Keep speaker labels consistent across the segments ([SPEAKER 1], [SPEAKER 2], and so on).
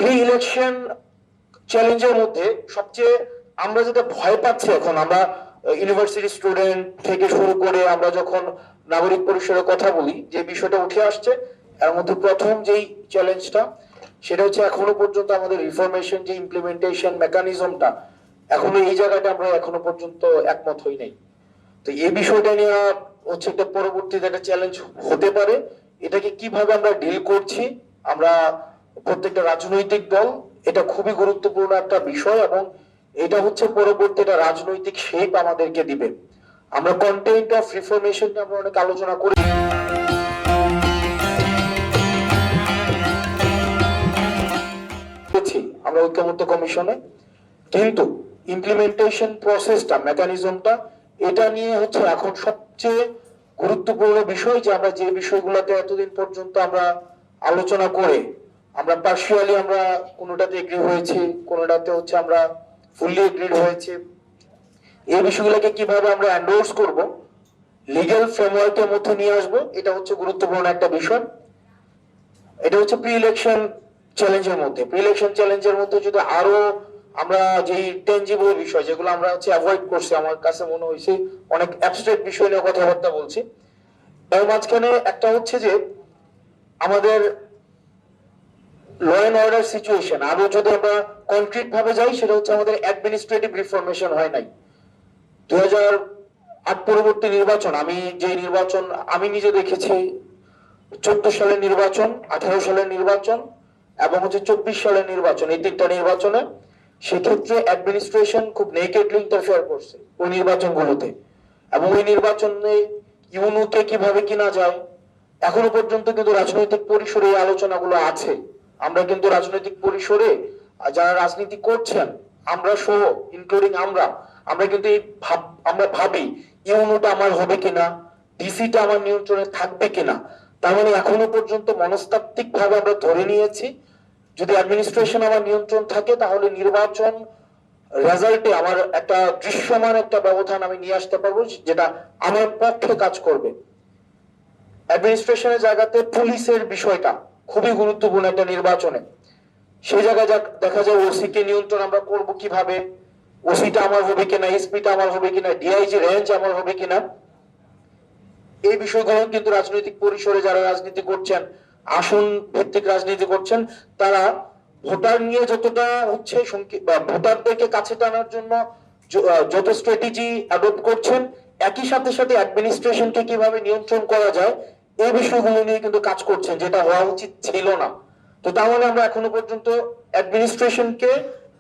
[SPEAKER 1] Pre election চ্যালেঞ্জের মধ্যে সবচেয়ে আমরা যেটা ভয় পাচ্ছি এখন, আমরা ইউনিভার্সিটি স্টুডেন্ট থেকে শুরু করে আমরা যখন নাগরিক পরিষদের কথা বলি, যে বিষয়টা উঠে আসছে এর মধ্যে প্রথম যেই চ্যালেঞ্জটা, সেটা হচ্ছে এখনো পর্যন্ত আমাদের রিফরমেশন যে ইমপ্লিমেন্টেশন মেকানিজমটা, এখনো এই জায়গাটা আমরা এখনো পর্যন্ত একমত হই নাই। তো এই বিষয়টা নিয়ে হচ্ছে একটা পরবর্তীতে একটা চ্যালেঞ্জ হতে পারে। এটাকে কিভাবে আমরা ডিল করছি, আমরা প্রত্যেকটা রাজনৈতিক দল, এটা খুবই গুরুত্বপূর্ণ একটা বিষয়, এবং এটা হচ্ছে পরবর্তী একটা রাজনৈতিক শেপ আমাদেরকে দিবে। আমরা কন্টেন্ট অফ রিফরমেশন আমরা অনেক আলোচনা করি, আমরা ঐক্যমত্য কমিশনে, কিন্তু ইমপ্লিমেন্টেশন প্রসেসটা মেকানিজমটা এটা নিয়ে হচ্ছে এখন সবচেয়ে গুরুত্বপূর্ণ বিষয়, যে আমরা যে বিষয়গুলোতে এতদিন পর্যন্ত আমরা আলোচনা করে আমরা পার্শিয়ালি আমরা কোনোটাতে এগ্রি হয়েছি, কোনোটাতে হচ্ছে আমরা ফুললি এগ্রিড হয়েছে, এই বিষয়গুলোকে কিভাবে আমরা এন্ডোর্স করব, লিগ্যাল ফ্রেমওয়ার্কের মধ্যে নিয়ে আসবো, এটা হচ্ছে গুরুত্বপূর্ণ একটা বিষয়। এটা হচ্ছে প্রি ইলেকশন চ্যালেঞ্জের মধ্যে। প্রি ইলেকশন চ্যালেঞ্জের মধ্যে যদি আরো আমরা যেই টেনজিবল বিষয় যেগুলো আমরা হচ্ছে অ্যাভয়েড করছি, আমার কাছে মনে হয়েছে অনেক অ্যাবস্ট্রাক্ট বিষয় নিয়ে কথাবার্তা বলছি, এর মাঝখানে একটা হচ্ছে যে আমাদের ল অ্যান্ড অর্ডার সিচুয়েশন আরো যদি আমরা কনক্রিট ভাবে যাই, সেটা হচ্ছে আমাদের অ্যাডমিনিস্ট্রেটিভ রিফরমেশন হয় নাই। 2008 পরবর্তী নির্বাচন, আমি যে নির্বাচন আমি নিজে দেখেছি, 14 সালের নির্বাচন, 18 সালের নির্বাচন এবং হচ্ছে 24 সালের নির্বাচন, এই তিনটা নির্বাচনে সেক্ষেত্রে অ্যাডমিনিস্ট্রেশন খুব নেকেডলি ইন্টারফেয়ার করছে ওই নির্বাচনগুলোতে, এবং ওই নির্বাচনে ইউনুকে কিভাবে কিনা যায় এখনো পর্যন্ত কিন্তু রাজনৈতিক পরিসরে এই আলোচনাগুলো আছে। আমরা কিন্তু রাজনৈতিক পরিসরে যারা রাজনীতি করছেন, আমরা সহ ইনক্লুডিং আমরা আমরা কিন্তু আমরা ভাবি ইউনুটা আমার হবে কিনা, ডিসিটা আমার নিয়ন্ত্রণে থাকবে কিনা। তার মানে এখনো পর্যন্ত মনস্তাত্ত্বিক ভাবে আমরা ধরে নিয়েছি যদি অ্যাডমিনিস্ট্রেশন আমার নিয়ন্ত্রণ থাকে, তাহলে নির্বাচন রেজাল্টে আমার একটা দৃশ্যমান একটা ব্যবধান আমি নিয়ে আসতে পারবো, যেটা আমার পক্ষে কাজ করবে। অ্যাডমিনিস্ট্রেশনের জায়গাতে পুলিশের বিষয়টা খুবই গুরুত্বপূর্ণ একটা নির্বাচনে। সেই জায়গায় দেখা যায় ওসি কে নিয়ন্ত্রণ আমরা করব কিভাবে, ওসিটা আমার হবে কিনা, এসপিটা আমার হবে কিনা, ডিআইজি রেঞ্জ আমার হবে কিনা, এই বিষয়গুলো কিন্তু রাজনৈতিক পরিসরে যারা রাজনীতি করছেন, আসন ভিত্তিক রাজনীতি করছেন, তারা ভোটার নিয়ে যতটা হচ্ছে ভোটারদেরকে কাছে টানার জন্য যত স্ট্র্যাটেজি অ্যাডপ্ট করছেন, একই সাথে সাথে অ্যাডমিনিস্ট্রেশনকে কিভাবে নিয়ন্ত্রণ করা যায় এই বিষয়গুলো নিয়ে কিন্তু কাজ করছেন, যেটা হওয়া উচিত ছিল না। তো তাহলে আমরা এখনো পর্যন্ত অ্যাডমিনিস্ট্রেশনকে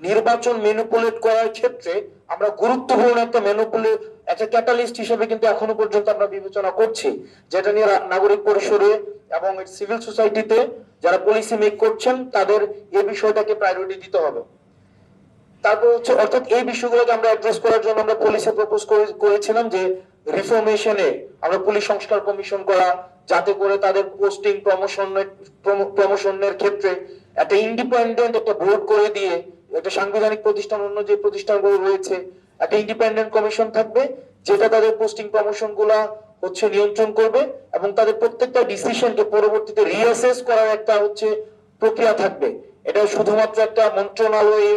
[SPEAKER 1] নির্বাচন ম্যানিপুলেট করার ক্ষেত্রে আমরা গুরুত্বপূর্ণ একটা ক্যাটালিস্ট হিসেবে কিন্তু এখনো পর্যন্ত আমরা বিবেচনা করছি, যেটা নিয়ে নাগরিক পরিসরে এবং সিভিল সোসাইটিতে যারা পলিসি মেক করছেন তাদের এই বিষয়টাকে প্রায়োরিটি দিতে হবে। তারপর হচ্ছে অর্থাৎ এই বিষয়গুলোকে আমরা অ্যাড্রেস করার জন্য আমরা পুলিশে প্রপোজ করেছিলাম যে রিফরমেশনে আমরা পুলিশ সংস্কার কমিশন করা, যাতে করে তাদের পোস্টিং প্রমোশনের ক্ষেত্রে একটা ইন্ডিপেন্ডেন্ট একটা বোর্ড করে দিয়ে, একটা সাংবিধানিক প্রতিষ্ঠান অন্য যে প্রতিষ্ঠানগুলো রয়েছে, একটা ইন্ডিপেন্ডেন্ট কমিশন থাকবে যেটা তাদের পোস্টিং প্রমোশন গুলা হচ্ছে নিয়ন্ত্রণ করবে, এবং তাদের প্রত্যেকটা ডিসিশনকে পরবর্তীতে রিঅ্যাসেস করার একটা হচ্ছে প্রক্রিয়া থাকবে। এটা শুধুমাত্র একটা মন্ত্রণালয়ে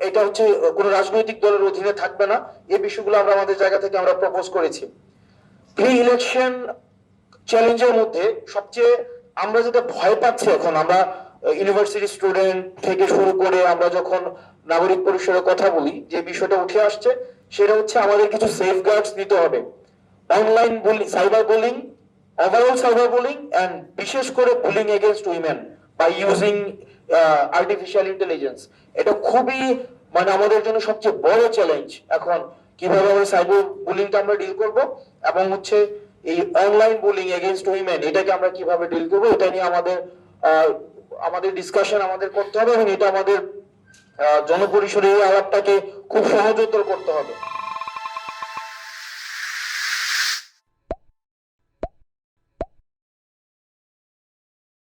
[SPEAKER 1] এটা হচ্ছে কোন রাজনৈতিক দলের অধীনে থাকবে না। এই বিষয়গুলো আমরা আমাদের জায়গা থেকে আমরা প্রপোজ করেছি। প্রি ইলেকশন চ্যালেঞ্জের মধ্যে সবচেয়ে আমরা যেটা ভয় পাচ্ছি এখন, আমরা ইউনিভার্সিটি স্টুডেন্ট থেকে শুরু করে আমরা যখন নাগরিক পরিষদের কথা বলি, যে বিষয়টা উঠে আসছে সেটা হচ্ছে আমাদের কিছু সেফগার্ডস নিতে হবে। Online bullying, cyber bullying, overall cyber bullying, and বিশেষ করে bullying against women by using artificial intelligence, এটা খুবই মানে আমাদের জন্য সবচেয়ে বড় চ্যালেঞ্জ এখন, কিভাবে আমরা সাইবার বুলিংটা আমরা ডিল করব, এবং হচ্ছে এই অনলাইন বুলিং এগেইনস্ট উইমেন এটাকে আমরা কিভাবে ডিল করব, এটা নিয়ে আমাদের ডিসকাশন আমাদের করতে হবে, এবং এটা আমাদের জনপরিসরে এই আলাপটাকে খুব সহজতর করতে হবে।